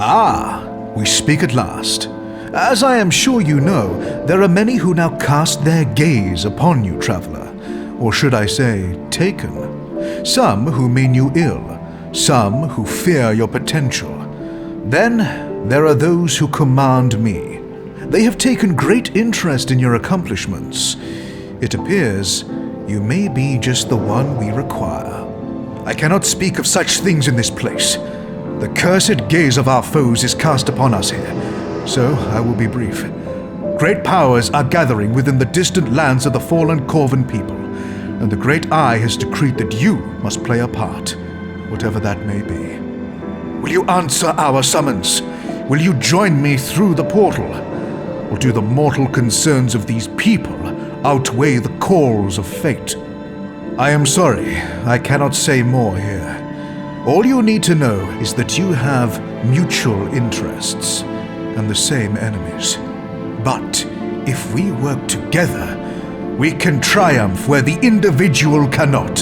Ah, we speak at last. As I am sure you know, there are many who now cast their gaze upon you, traveler. Or should I say, taken. Some who mean you ill, some who fear your potential. Then there are those who command me. They have taken great interest in your accomplishments. It appears you may be just the one we require. I cannot speak of such things in this place. The cursed gaze of our foes is cast upon us here, so I will be brief. Great powers are gathering within the distant lands of the fallen Corvan people, and the Great Eye has decreed that you must play a part, whatever that may be. Will you answer our summons? Will you join me through the portal? Or do the mortal concerns of these people outweigh the calls of fate? I am sorry, I cannot say more here. All you need to know is that you have mutual interests and the same enemies. But if we work together, we can triumph where the individual cannot.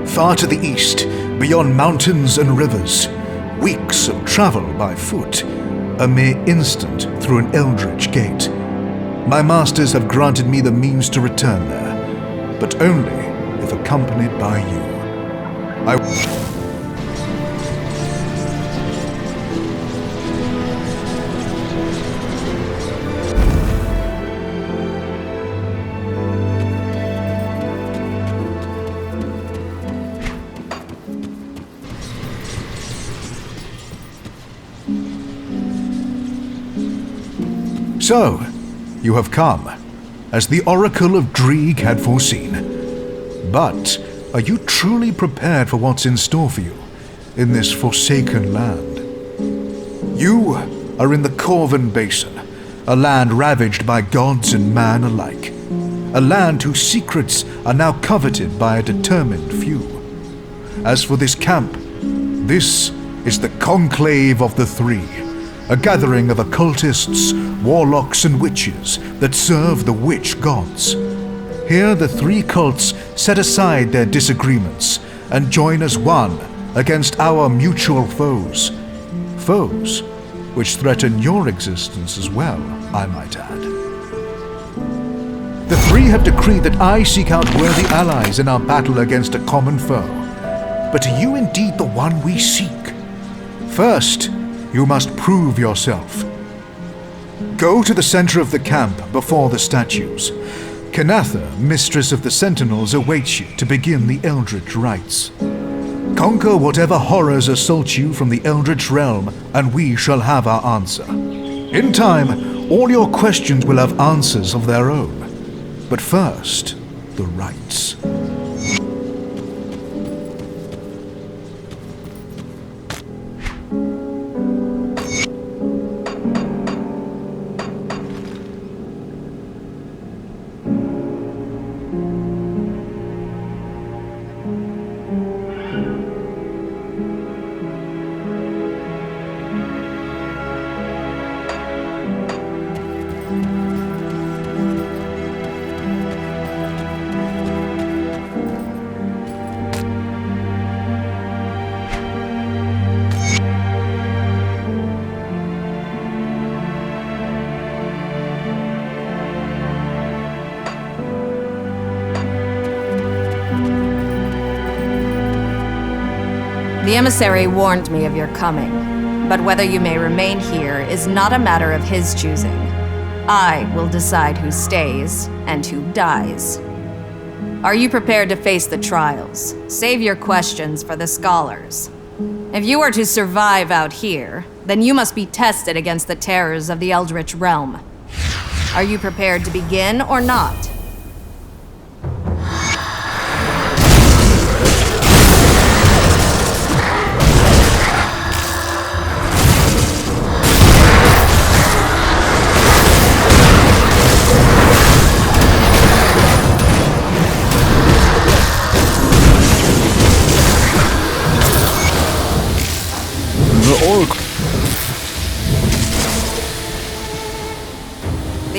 Far to the east, beyond mountains and rivers, weeks of travel by foot, a mere instant through an eldritch gate. My masters have granted me the means to return there, but only if accompanied by you. So, you have come, as the Oracle of Dreeg had foreseen. But are you truly prepared for what's in store for you in this forsaken land? You are in the Corvan Basin, a land ravaged by gods and man alike. A land whose secrets are now coveted by a determined few. As for this camp, this is the Conclave of the Three, a gathering of occultists, warlocks, and witches that serve the witch gods. Here the three cults set aside their disagreements and join as one against our mutual foes. Foes which threaten your existence as well, I might add. The three have decreed that I seek out worthy allies in our battle against a common foe. But are you indeed the one we seek? First, you must prove yourself. Go to the center of the camp before the statues. Kanatha, Mistress of the Sentinels, awaits you to begin the Eldritch rites. Conquer whatever horrors assault you from the Eldritch realm, and we shall have our answer. In time, all your questions will have answers of their own. But first, the rites. The emissary warned me of your coming, but whether you may remain here is not a matter of his choosing. I will decide who stays and who dies. Are you prepared to face the trials? Save your questions for the scholars. If you are to survive out here, then you must be tested against the terrors of the Eldritch realm. Are you prepared to begin or not?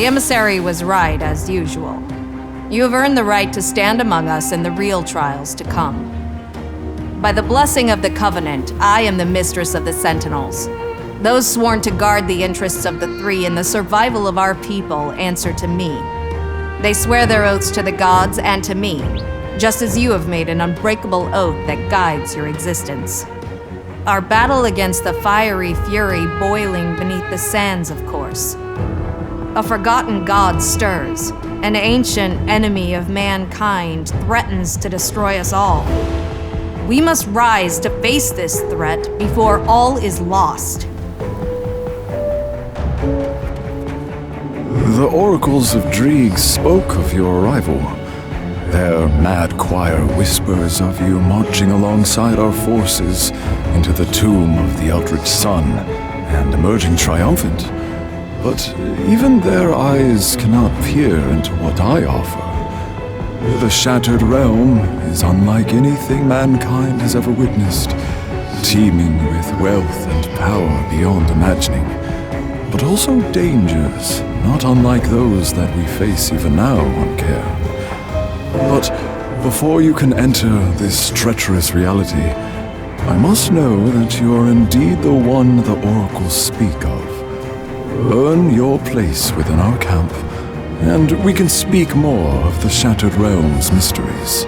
The emissary was right, as usual. You have earned the right to stand among us in the real trials to come. By the blessing of the Covenant, I am the Mistress of the Sentinels. Those sworn to guard the interests of the three and the survival of our people answer to me. They swear their oaths to the gods and to me, just as you have made an unbreakable oath that guides your existence. Our battle against the fiery fury boiling beneath the sands, of course. A forgotten god stirs. An ancient enemy of mankind threatens to destroy us all. We must rise to face this threat before all is lost. The oracles of Dreeg spoke of your arrival. Their mad choir whispers of you marching alongside our forces into the tomb of the Eldritch Sun and emerging triumphant. But even their eyes cannot peer into what I offer. The Shattered Realm is unlike anything mankind has ever witnessed, teeming with wealth and power beyond imagining, but also dangers not unlike those that we face even now on Cairn. But before you can enter this treacherous reality, I must know that you are indeed the one the oracles speak of. Earn your place within our camp, and we can speak more of the Shattered Realm's mysteries.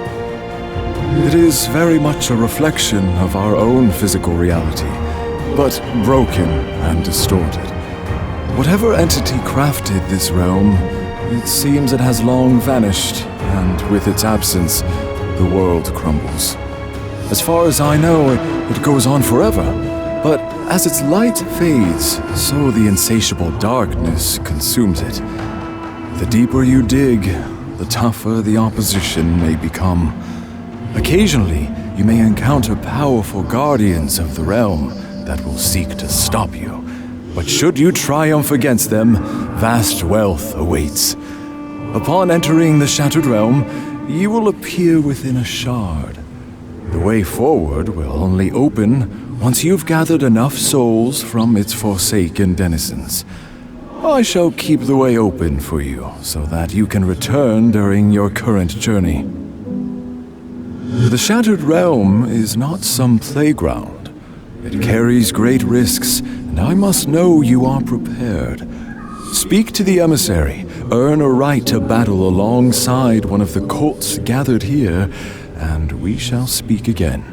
It is very much a reflection of our own physical reality, but broken and distorted. Whatever entity crafted this realm, it seems it has long vanished, and with its absence, the world crumbles. As far as I know, it goes on forever, but as its light fades, so the insatiable darkness consumes it. The deeper you dig, the tougher the opposition may become. Occasionally, you may encounter powerful guardians of the realm that will seek to stop you. But should you triumph against them, vast wealth awaits. Upon entering the Shattered Realm, you will appear within a shard. The way forward will only open once you've gathered enough souls from its forsaken denizens. I shall keep the way open for you, so that you can return during your current journey. The Shattered Realm is not some playground. It carries great risks, and I must know you are prepared. Speak to the emissary, earn a right to battle alongside one of the cults gathered here, and we shall speak again.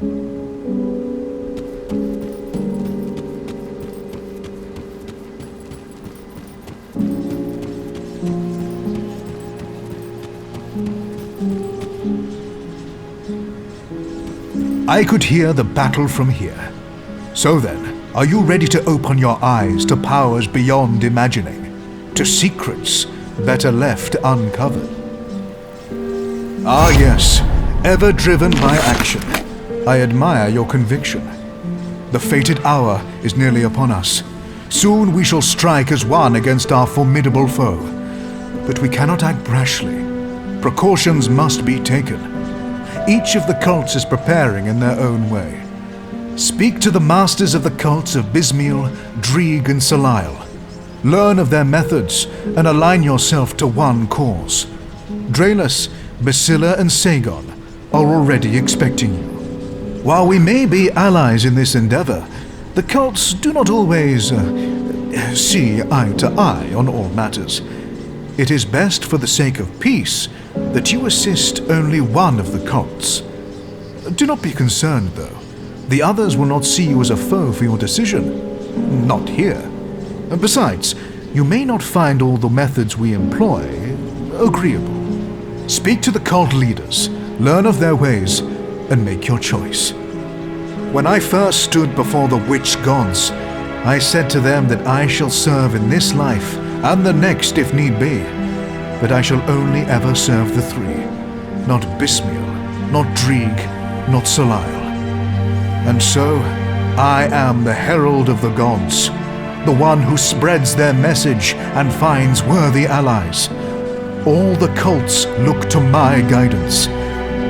I could hear the battle from here. So then, are you ready to open your eyes to powers beyond imagining, to secrets better left uncovered? Ah yes, ever driven by action. I admire your conviction. The fated hour is nearly upon us. Soon we shall strike as one against our formidable foe. But we cannot act brashly. Precautions must be taken. Each of the cults is preparing in their own way. Speak to the masters of the cults of Bismiel, Dreeg, and Salile. Learn of their methods and align yourself to one cause. Draelus, Basilla, and Sagon are already expecting you. While we may be allies in this endeavor, the cults do not always see eye to eye on all matters. It is best for the sake of peace that you assist only one of the cults. Do not be concerned, though. The others will not see you as a foe for your decision. Not here. Besides, you may not find all the methods we employ agreeable. Speak to the cult leaders, learn of their ways, and make your choice. When I first stood before the witch gods, I said to them that I shall serve in this life and the next if need be, but I shall only ever serve the three, not Bismiel, not Dreeg, not Salile. And so, I am the herald of the gods, the one who spreads their message and finds worthy allies. All the cults look to my guidance.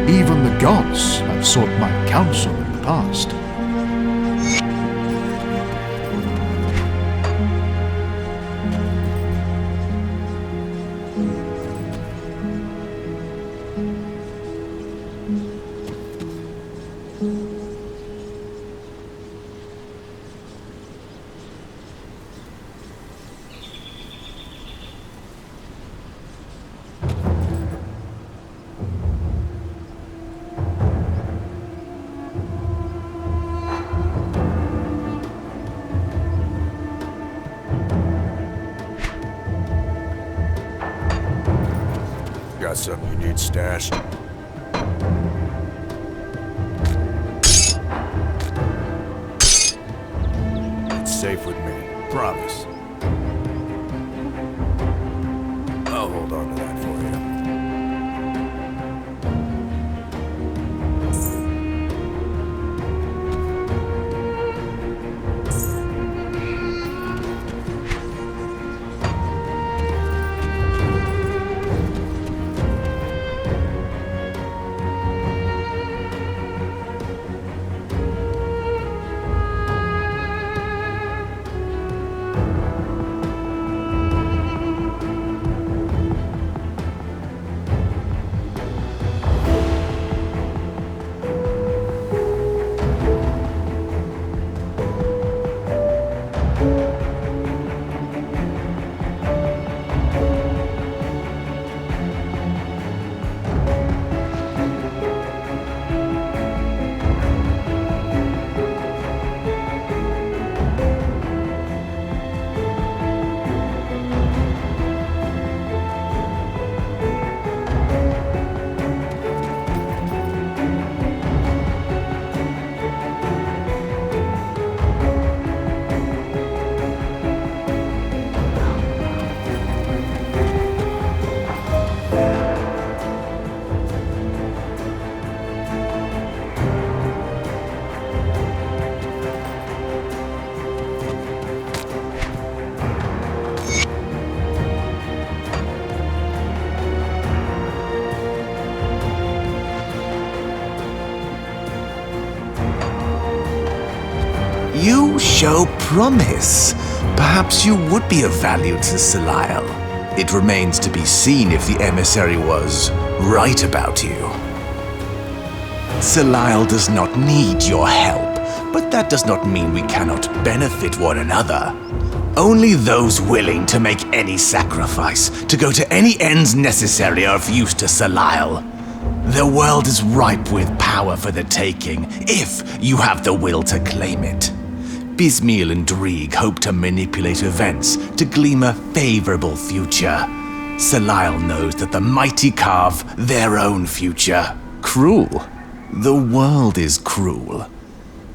Even the gods have sought my counsel in the past. got something you need stashed? It's safe with me. Promise. I'll hold on to that for you. You show promise. Perhaps you would be of value to Salile. It remains to be seen if the emissary was right about you. Salile does not need your help, but that does not mean we cannot benefit one another. Only those willing to make any sacrifice, to go to any ends necessary, are of use to Salile. The world is ripe with power for the taking, if you have the will to claim it. Bismil and Drieg hope to manipulate events to glean a favorable future. Salile knows that the mighty carve their own future. Cruel. The world is cruel.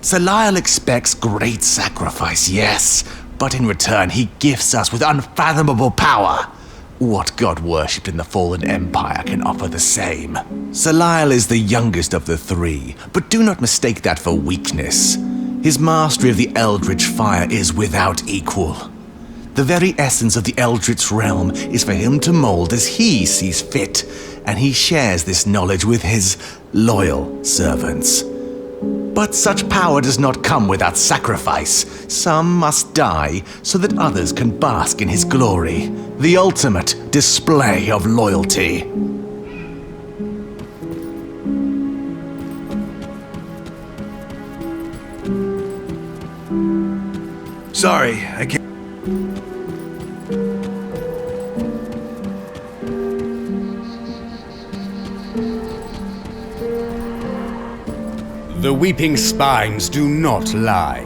Salile expects great sacrifice, yes, but in return he gifts us with unfathomable power. What god worshipped in the fallen empire can offer the same? Salile is the youngest of the three, but do not mistake that for weakness. His mastery of the Eldritch fire is without equal. The very essence of the Eldritch realm is for him to mold as he sees fit, and he shares this knowledge with his loyal servants. But such power does not come without sacrifice. Some must die so that others can bask in his glory. The ultimate display of loyalty. Sorry, I can't. The weeping spines do not lie.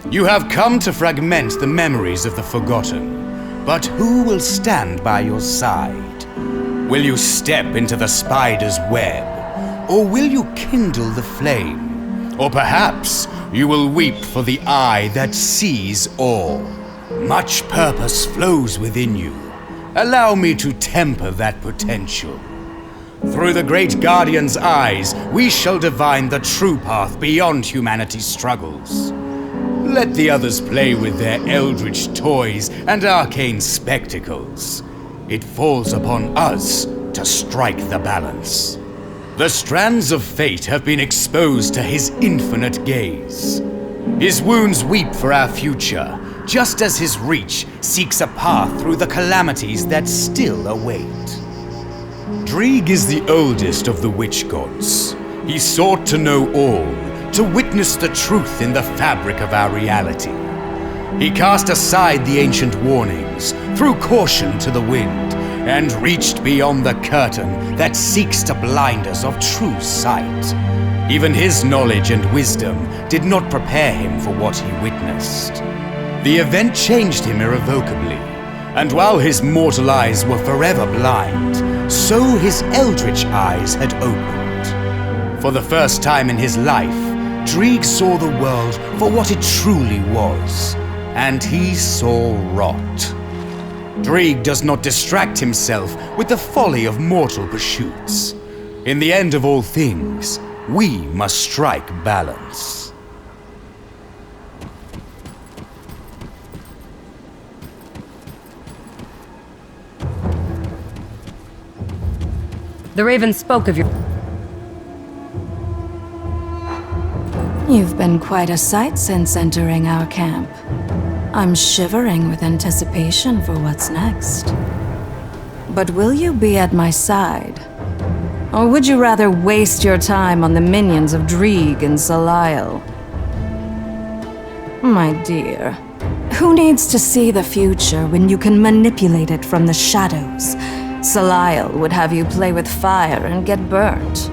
You have come to fragment the memories of the forgotten. But who will stand by your side? Will you step into the spider's web? Or will you kindle the flame? Or perhaps you will weep for the eye that sees all. Much purpose flows within you. Allow me to temper that potential. Through the great guardian's eyes, we shall divine the true path beyond humanity's struggles. Let the others play with their eldritch toys and arcane spectacles. It falls upon us to strike the balance. The strands of fate have been exposed to his infinite gaze. His wounds weep for our future, just as his reach seeks a path through the calamities that still await. Drieg is the oldest of the witch gods. He sought to know all, to witness the truth in the fabric of our reality. He cast aside the ancient warnings, threw caution to the wind, and reached beyond the curtain that seeks to blind us of true sight. Even his knowledge and wisdom did not prepare him for what he witnessed. The event changed him irrevocably, and while his mortal eyes were forever blind, so his eldritch eyes had opened. For the first time in his life, Dreeg saw the world for what it truly was, and he saw rot. Dreeg does not distract himself with the folly of mortal pursuits. In the end of all things, we must strike balance. The Raven spoke of your... You've been quite a sight since entering our camp. I'm shivering with anticipation for what's next. But will you be at my side? Or would you rather waste your time on the minions of Dreeg and Salile? My dear, who needs to see the future when you can manipulate it from the shadows? Salile would have you play with fire and get burnt.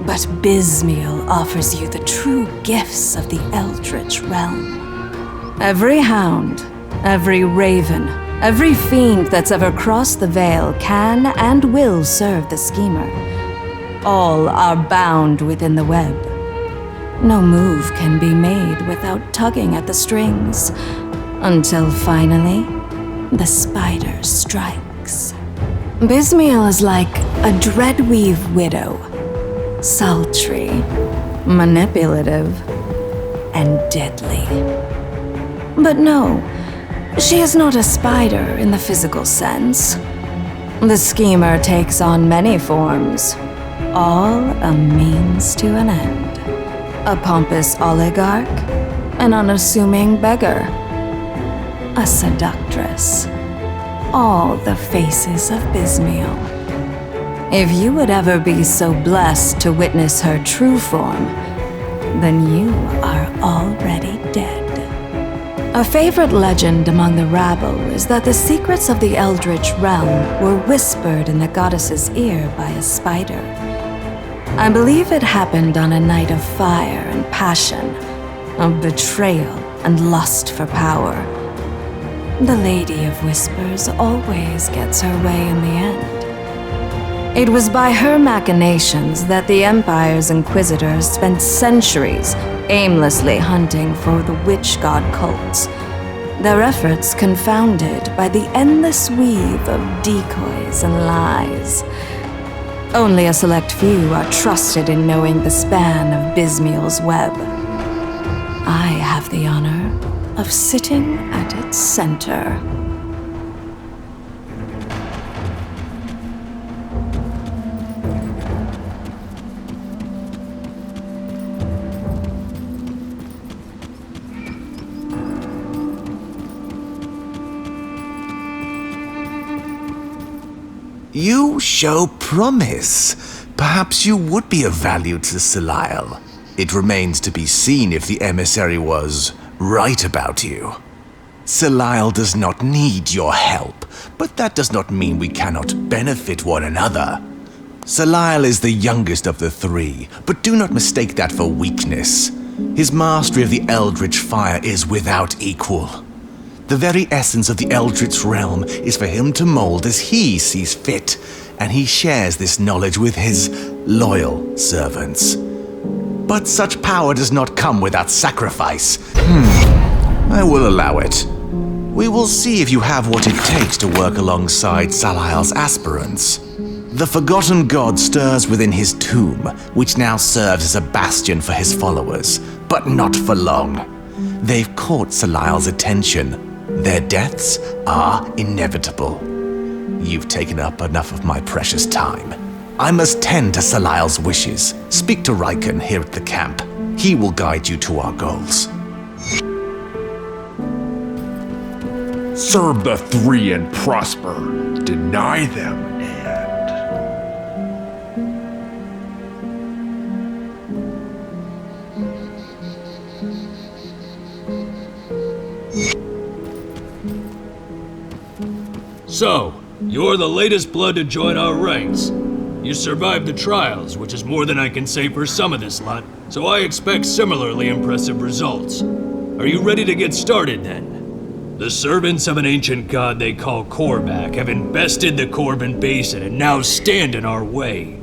But Bismiel offers you the true gifts of the Eldritch realm. Every hound, every raven, every fiend that's ever crossed the Veil can and will serve the Schemer. All are bound within the web. No move can be made without tugging at the strings, until finally, the spider strikes. Bismiel is like a Dreadweave widow. Sultry, manipulative, and deadly. But no, she is not a spider in the physical sense. The Schemer takes on many forms, all a means to an end. A pompous oligarch, an unassuming beggar, a seductress. All the faces of Bismiel. If you would ever be so blessed to witness her true form, then you are already dead. A favorite legend among the rabble is that the secrets of the Eldritch realm were whispered in the goddess's ear by a spider. I believe it happened on a night of fire and passion, of betrayal and lust for power. The Lady of Whispers always gets her way in the end. It was by her machinations that the Empire's Inquisitors spent centuries aimlessly hunting for the witch god cults, their efforts confounded by the endless weave of decoys and lies. Only a select few are trusted in knowing the span of Bismiel's web. I have the honor of sitting at its center. You show promise. Perhaps you would be of value to Salile. It remains to be seen if the emissary was right about you. Salile does not need your help, but that does not mean we cannot benefit one another. Salile is the youngest of the three, but do not mistake that for weakness. His mastery of the Eldritch fire is without equal. The very essence of the Eldritch realm is for him to mold as he sees fit, and he shares this knowledge with his loyal servants. But such power does not come without sacrifice. I will allow it. We will see if you have what it takes to work alongside Salile's aspirants. The Forgotten God stirs within his tomb, which now serves as a bastion for his followers, but not for long. They've caught Salile's attention. Their deaths are inevitable. You've taken up enough of my precious time. I must tend to Salile's wishes. Speak to Riken here at the camp. He will guide you to our goals. Serve the three and prosper. Deny them and... So, you're the latest blood to join our ranks. You survived the trials, which is more than I can say for some of this lot, so I expect similarly impressive results. Are you ready to get started then? The servants of an ancient god they call Korvac have infested the Korban Basin and now stand in our way.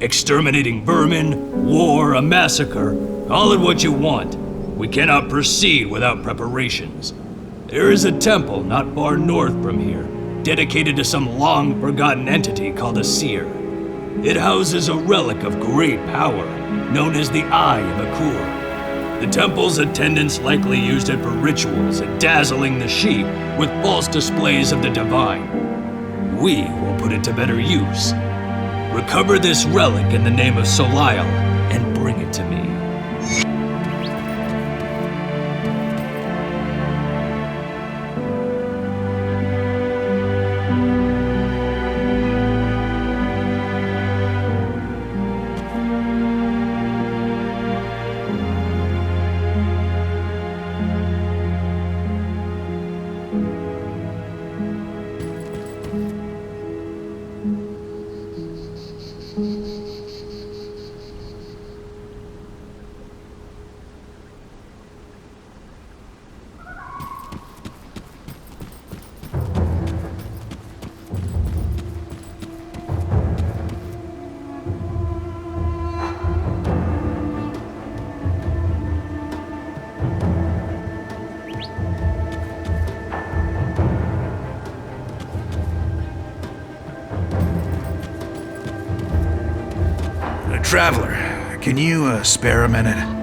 Exterminating vermin, war, a massacre, call it what you want. We cannot proceed without preparations. There is a temple not far north from here, dedicated to some long-forgotten entity called a seer. It houses a relic of great power, known as the Eye of Akur. The temple's attendants likely used it for rituals and dazzling the sheep with false displays of the divine. We will put it to better use. Recover this relic in the name of Solial and bring it to me. Traveler, can you spare a minute?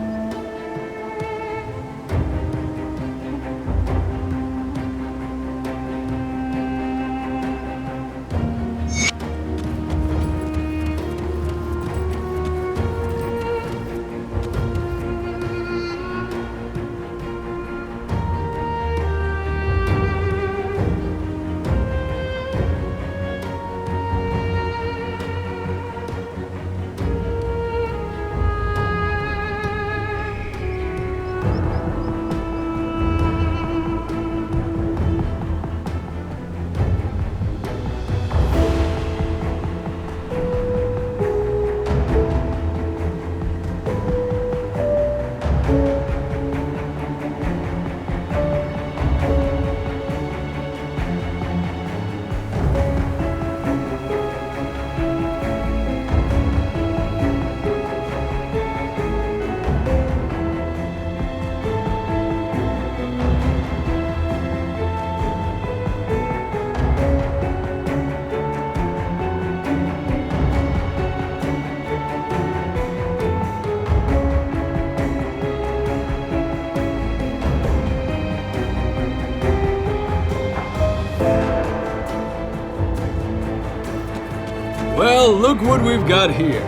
Well, look what we've got here.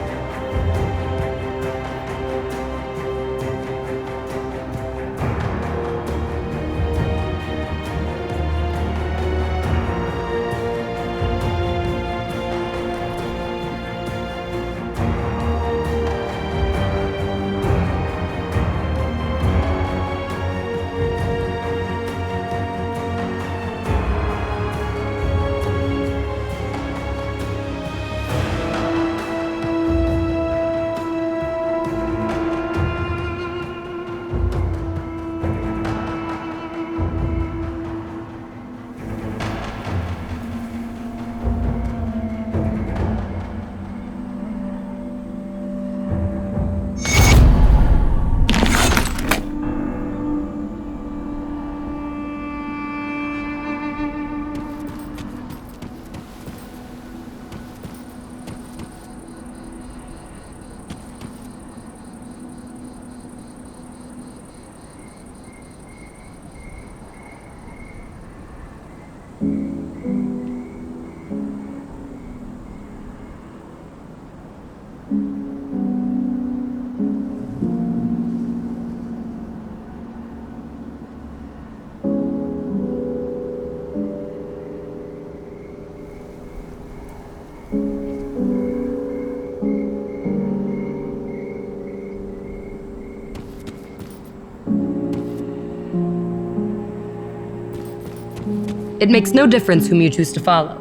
It makes no difference whom you choose to follow.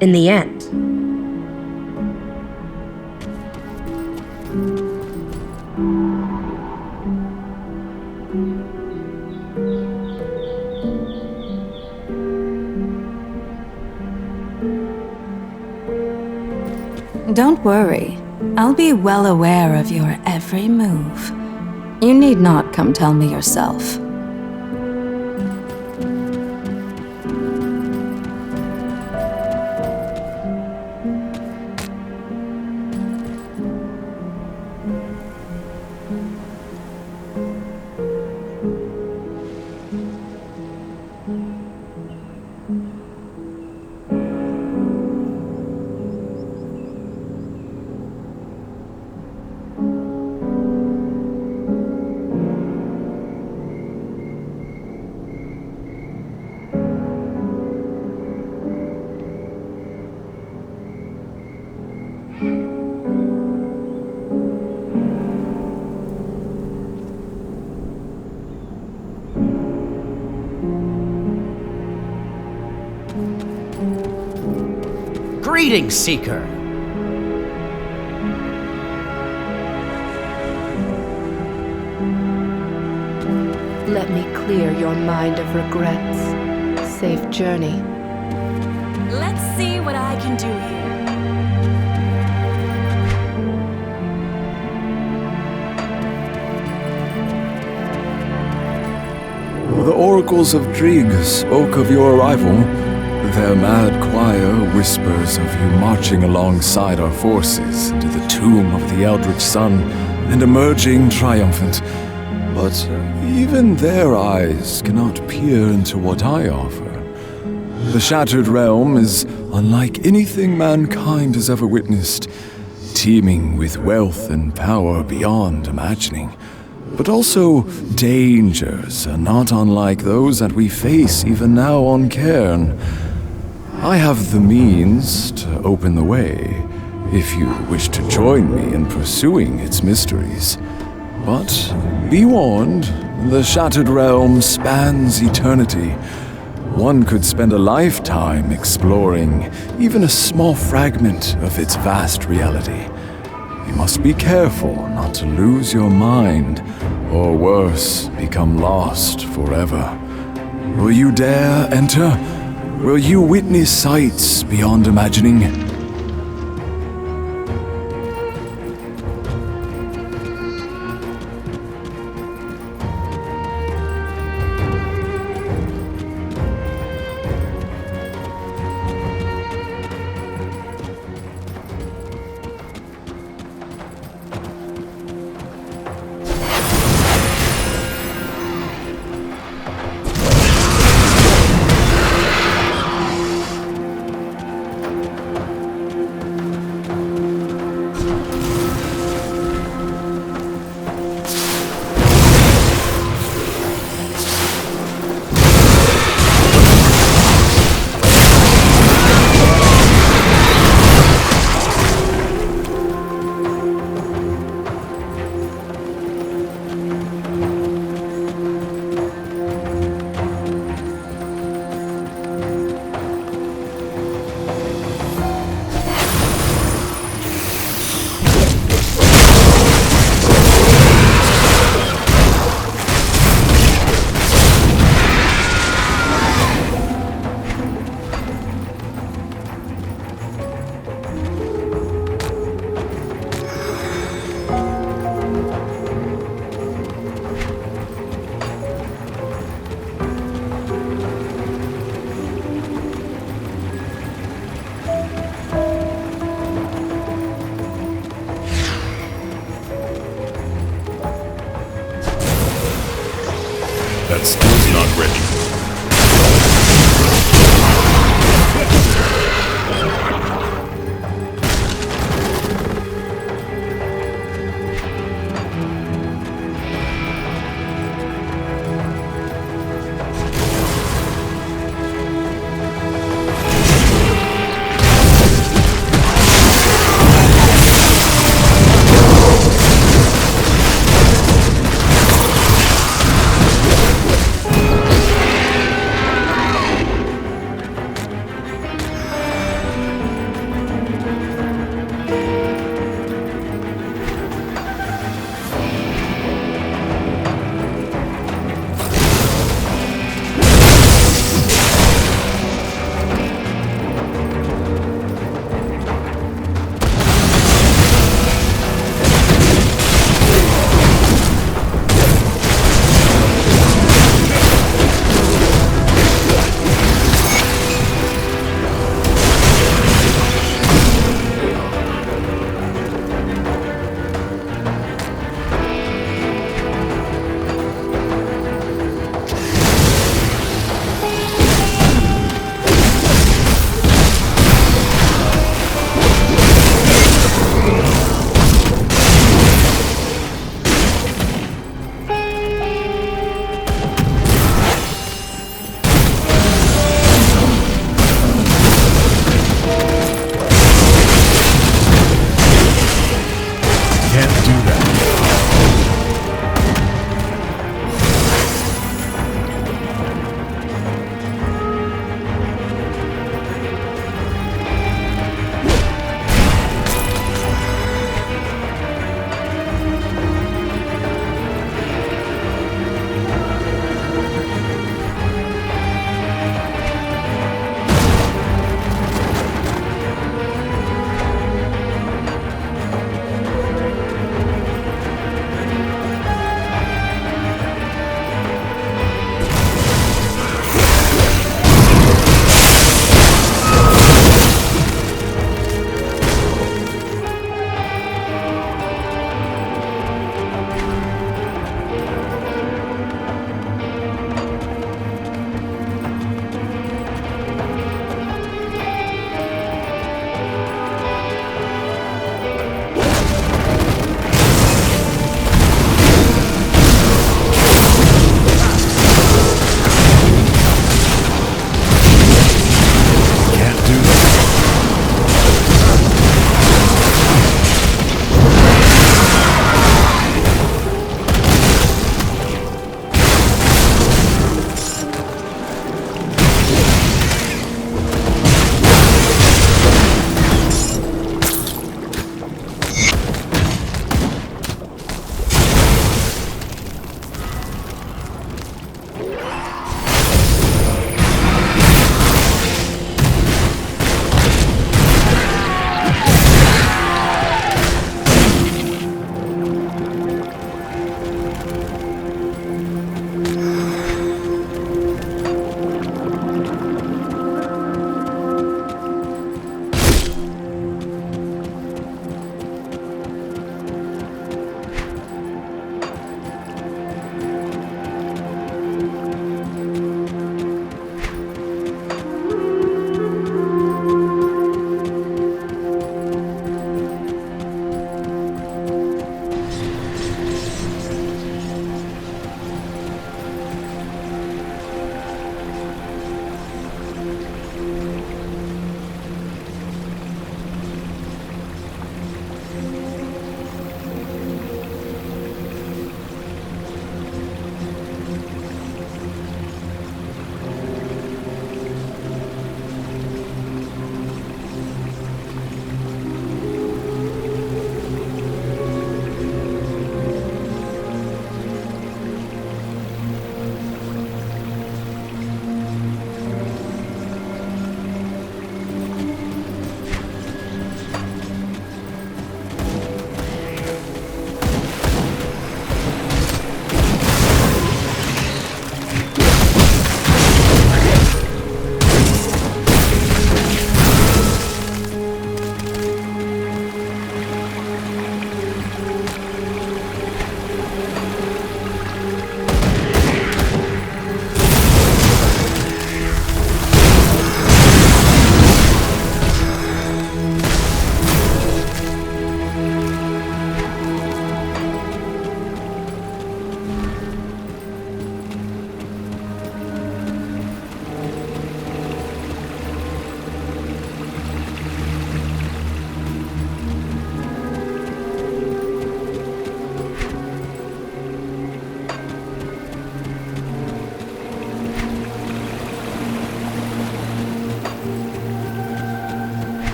In the end, Don't worry. I'll be well aware of your every move. You need not come tell me yourself. Greetings, Seeker. Let me clear your mind of regrets. Safe journey. Let's see what I can do here. The oracles of Drieg spoke of your arrival. Their mad choir whispers of you marching alongside our forces into the tomb of the Eldritch Sun and emerging triumphant. But even their eyes cannot peer into what I offer. The Shattered Realm is unlike anything mankind has ever witnessed, teeming with wealth and power beyond imagining. But also dangers are not unlike those that we face even now on Cairn. I have the means to open the way, if you wish to join me in pursuing its mysteries. But be warned, the Shattered Realm spans eternity. One could spend a lifetime exploring even a small fragment of its vast reality. You must be careful not to lose your mind, or worse, become lost forever. Will you dare enter? Will you witness sights beyond imagining? That skill's not ready.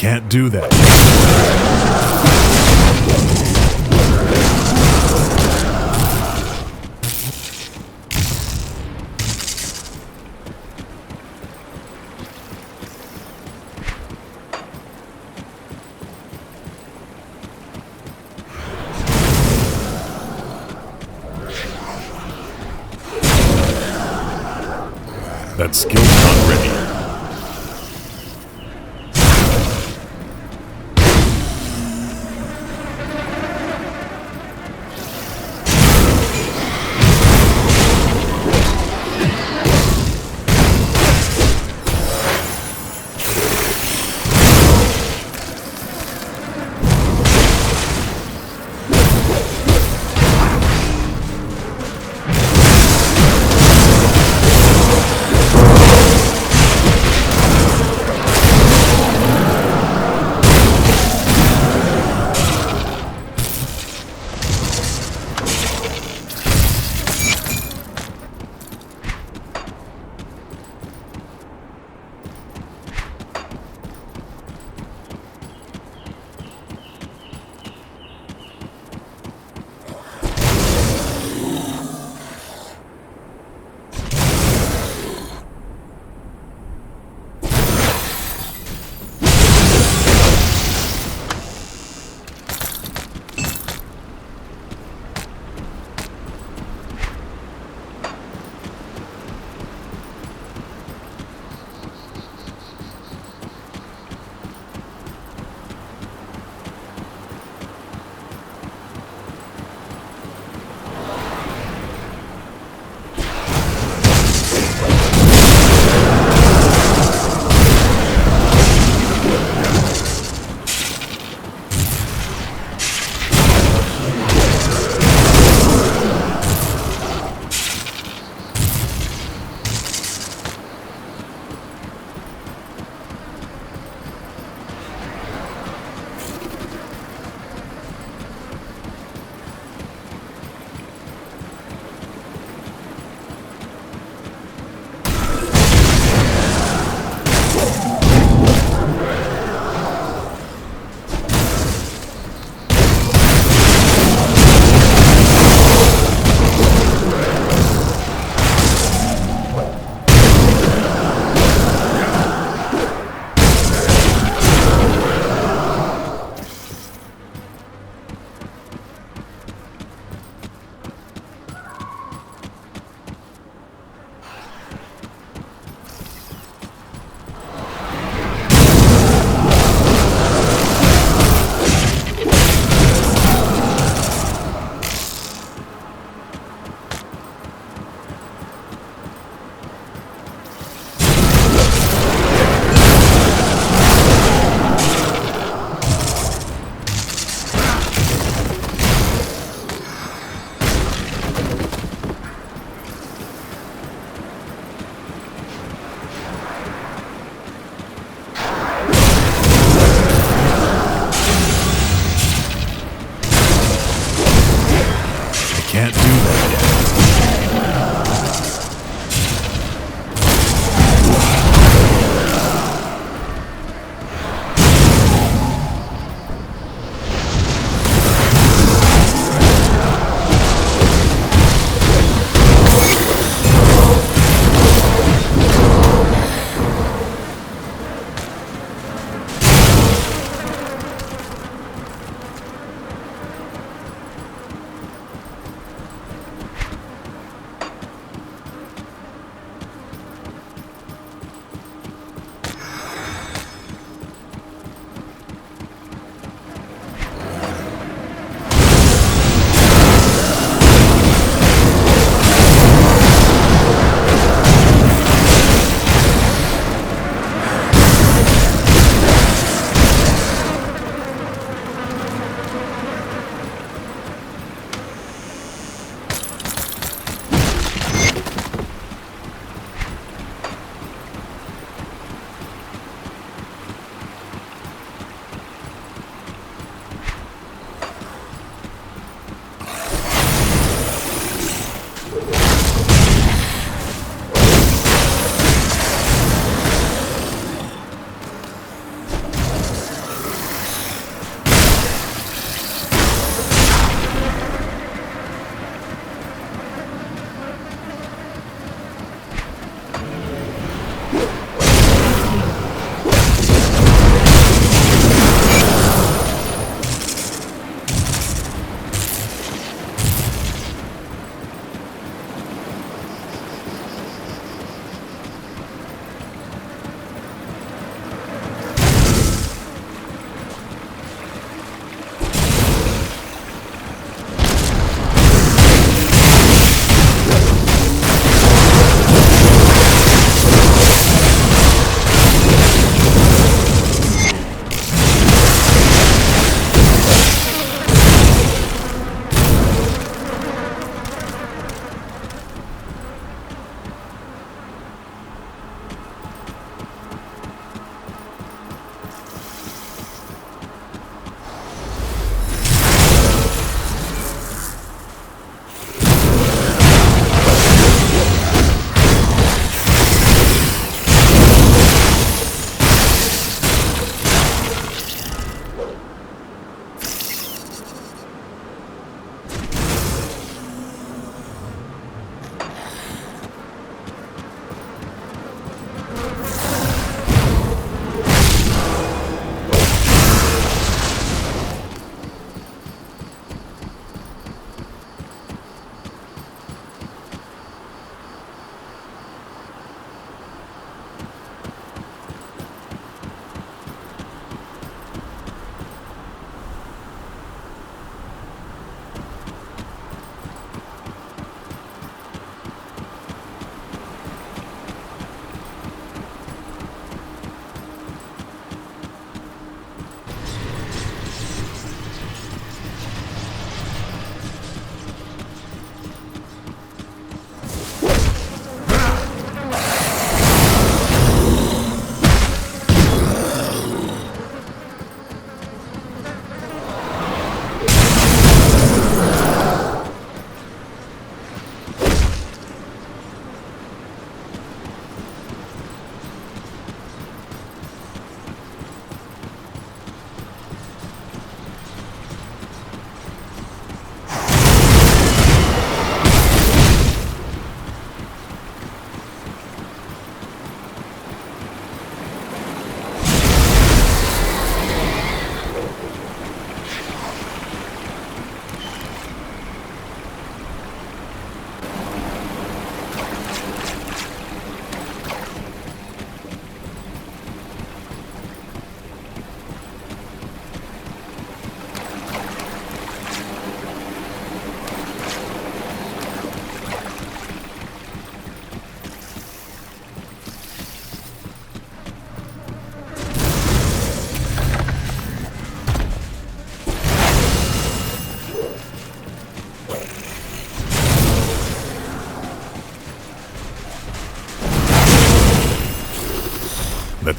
can't do that. That skill's not ready.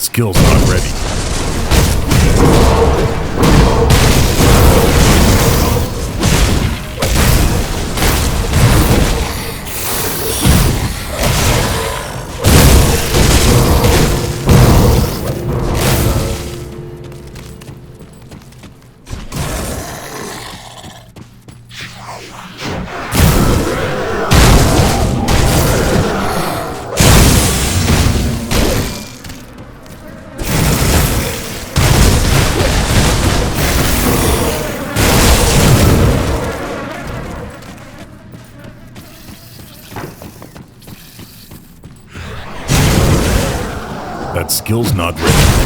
That skill's not ready. That skill's not ready.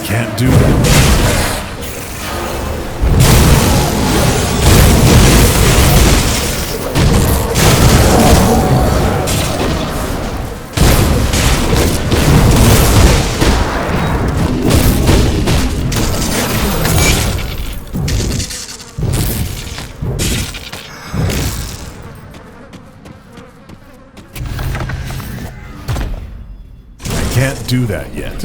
Can't do that. I can't do that yet.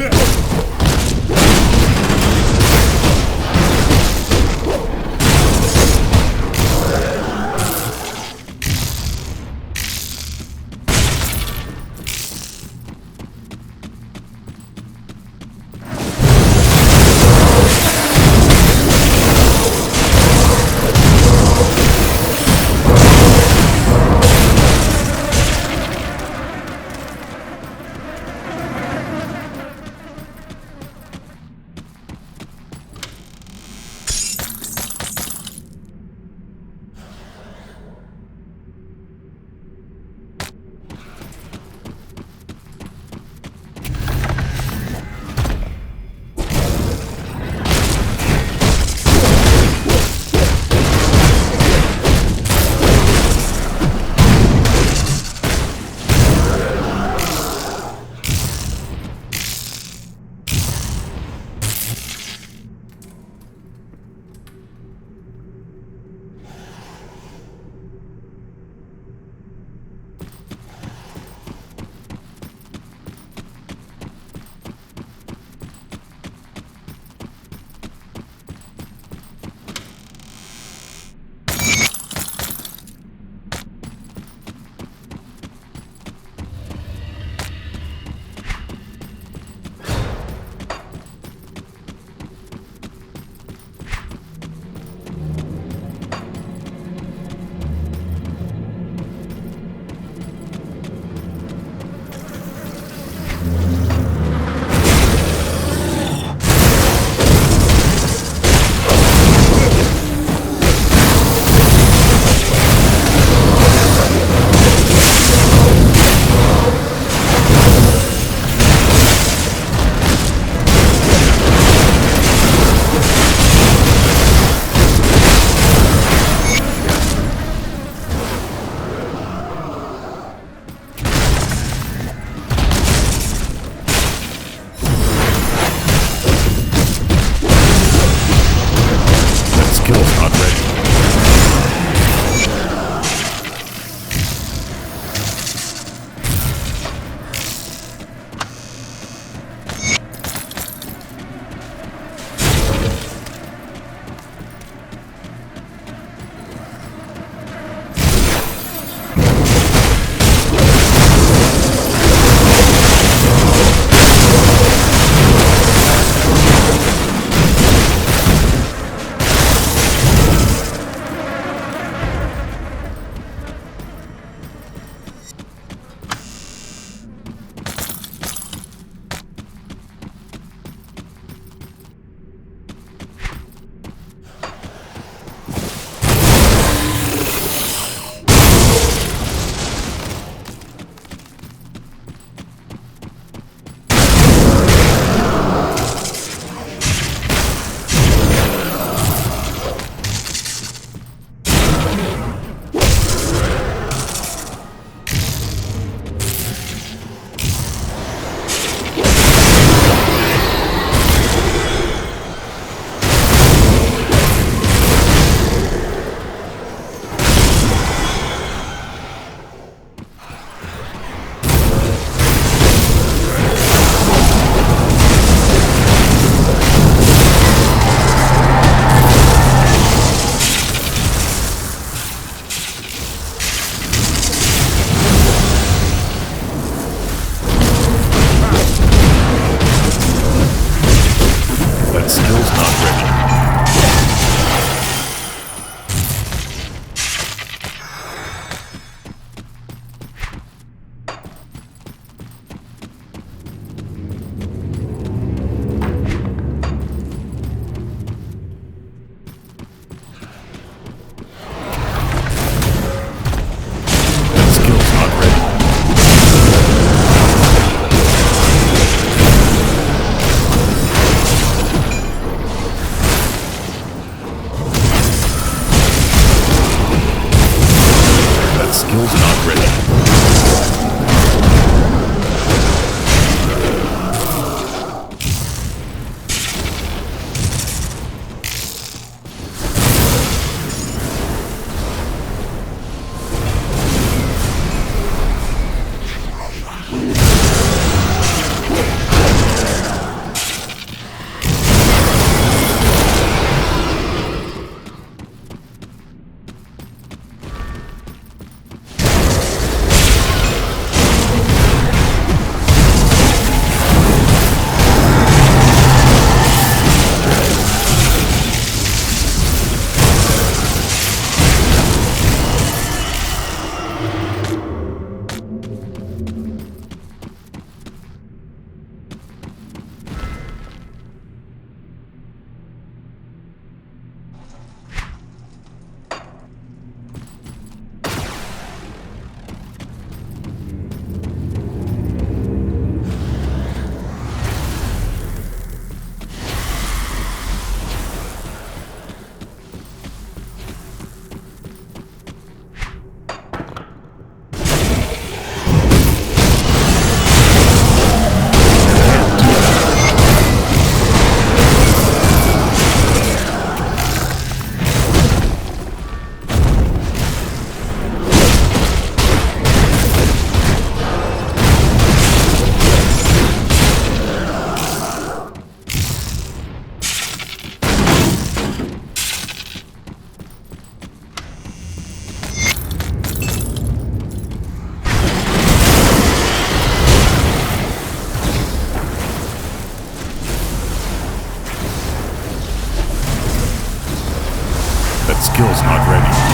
skill's not ready.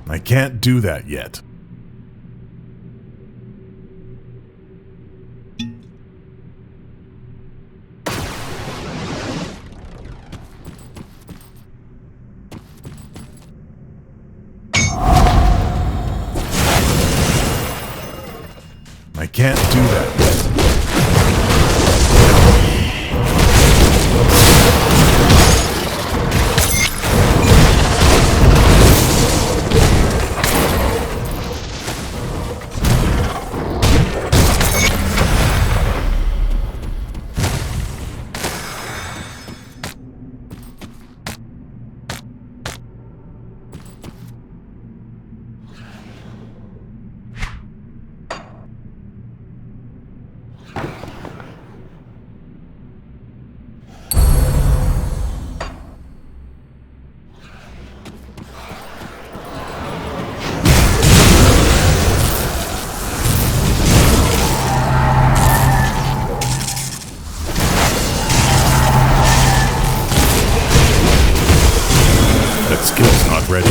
I can't do that yet. I can't do that yet. That skill's not ready.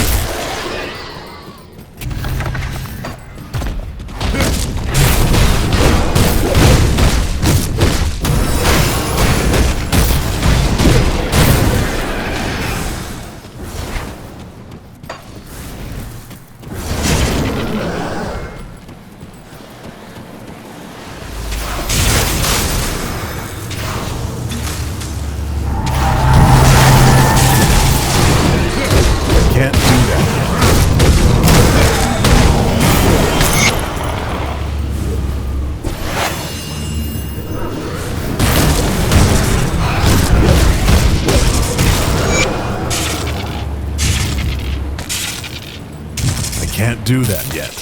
Can't do that. I can't do that yet.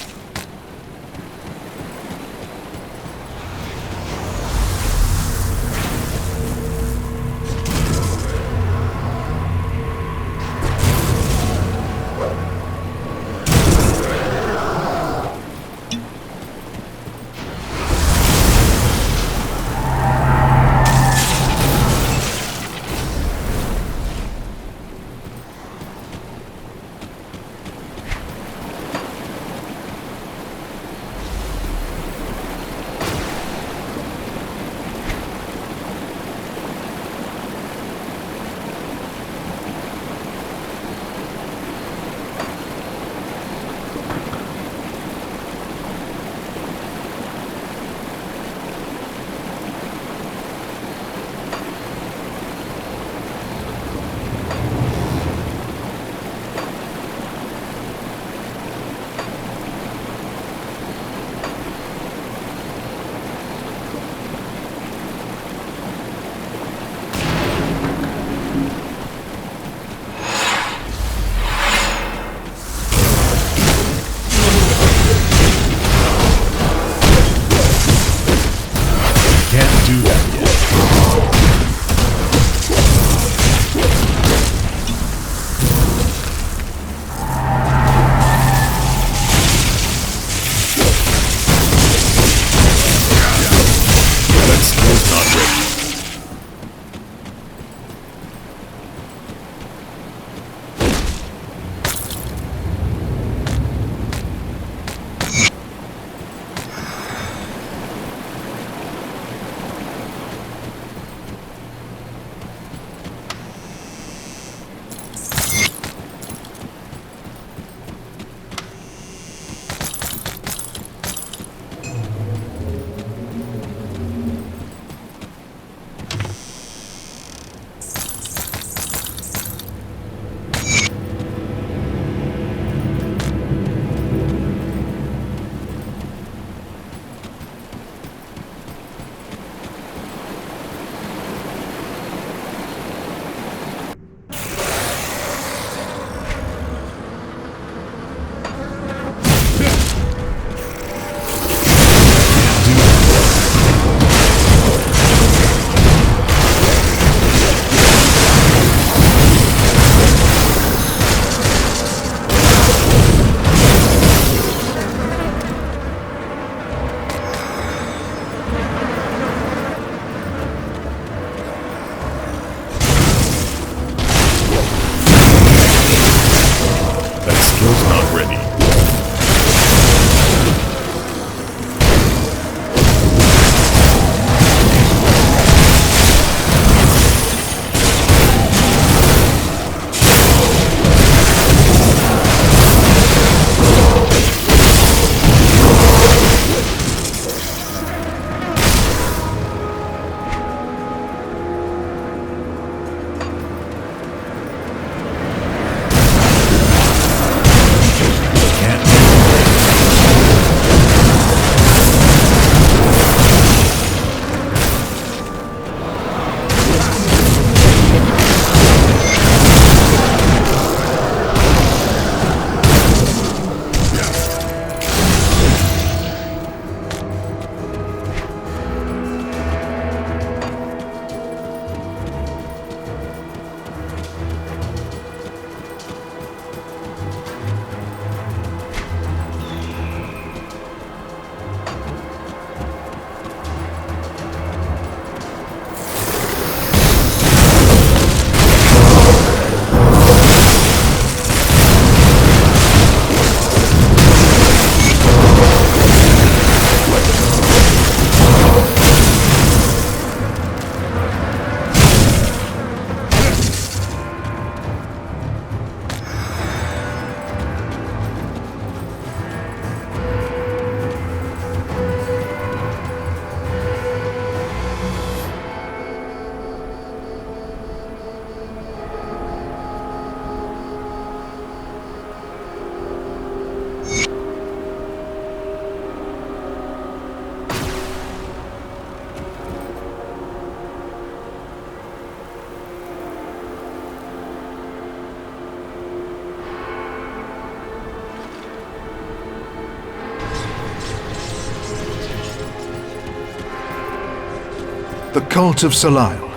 the cult of Solisle.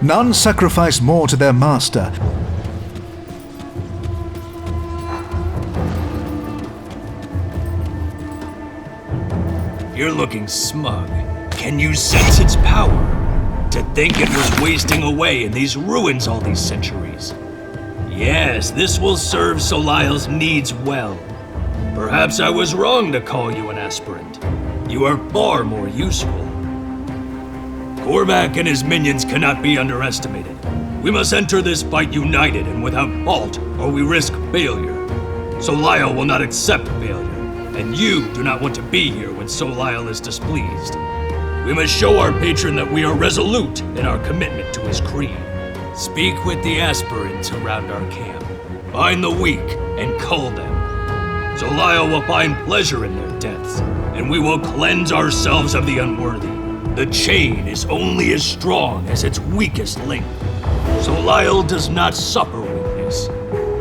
None sacrifice more to their master. You're looking smug. Can you sense its power? To think it was wasting away in these ruins all these centuries. Yes, this will serve Solisle's needs well. Perhaps I was wrong to call you an aspirant. You are far more useful. Korvac and his minions cannot be underestimated. We must enter this fight united and without fault, or we risk failure. Solisle will not accept failure, and you do not want to be here when Solisle is displeased. We must show our patron that we are resolute in our commitment to his creed. Speak with the aspirants around our camp. Find the weak and cull them. Solisle will find pleasure in their deaths, and we will cleanse ourselves of the unworthy. The chain is only as strong as its weakest link. Solisle does not suffer weakness.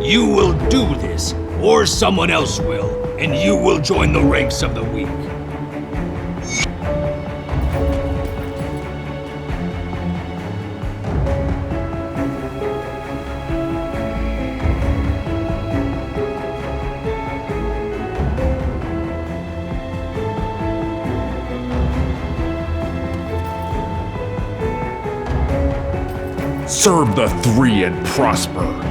You will do this, or someone else will, and you will join the ranks of the weak. Serve the three and prosper.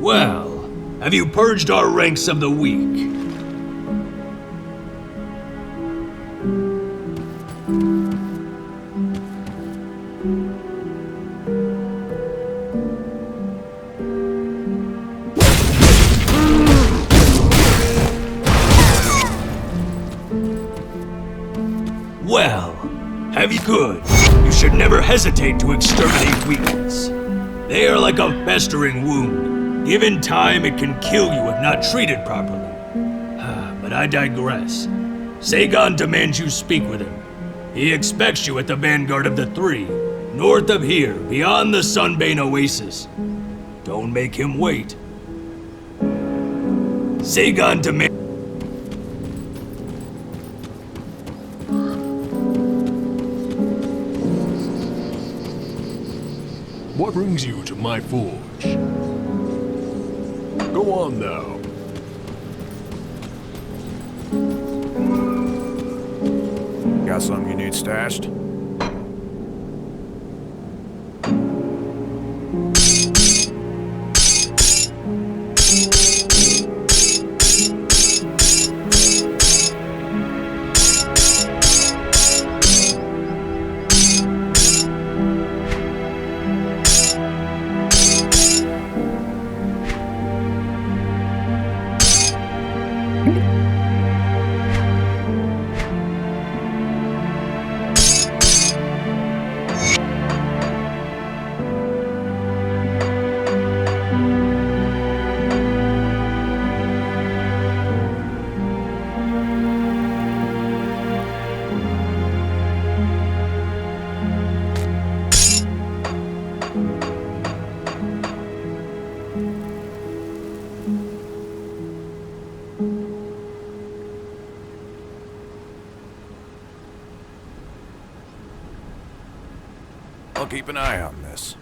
Well, have you purged our ranks of the weak? Well, have you good? You should never hesitate to exterminate weakness. They are like a festering wound. Given time, it can kill you if not treated properly. But I digress. Sagon demands you speak with him. He expects you at the vanguard of the three, north of here, beyond the Sunbane Oasis. Don't make him wait. Sagon demands... What brings you to my forge? Go on now. Got something you need stashed? I'll keep an eye on this.